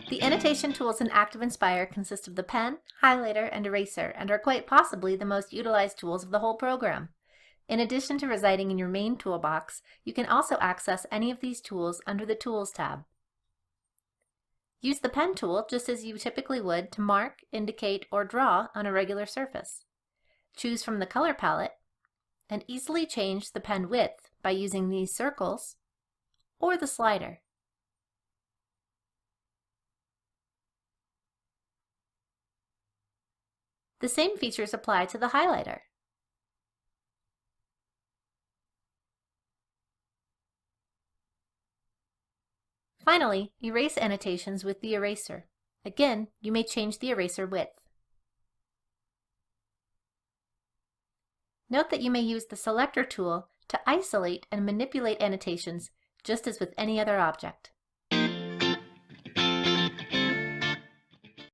The annotation tools in ActivInspire consist of the pen, highlighter, and eraser, and are quite possibly the most utilized tools of the whole program. In addition to residing in your main toolbox, you can also access any of these tools under the Tools tab. Use the pen tool just as you typically would to mark, indicate, or draw on a regular surface. Choose from the color palette and easily change the pen width by using these circles or the slider. The same features apply to the highlighter. Finally, erase annotations with the eraser. Again, you may change the eraser width. Note that you may use the Selector tool to isolate and manipulate annotations just as with any other object.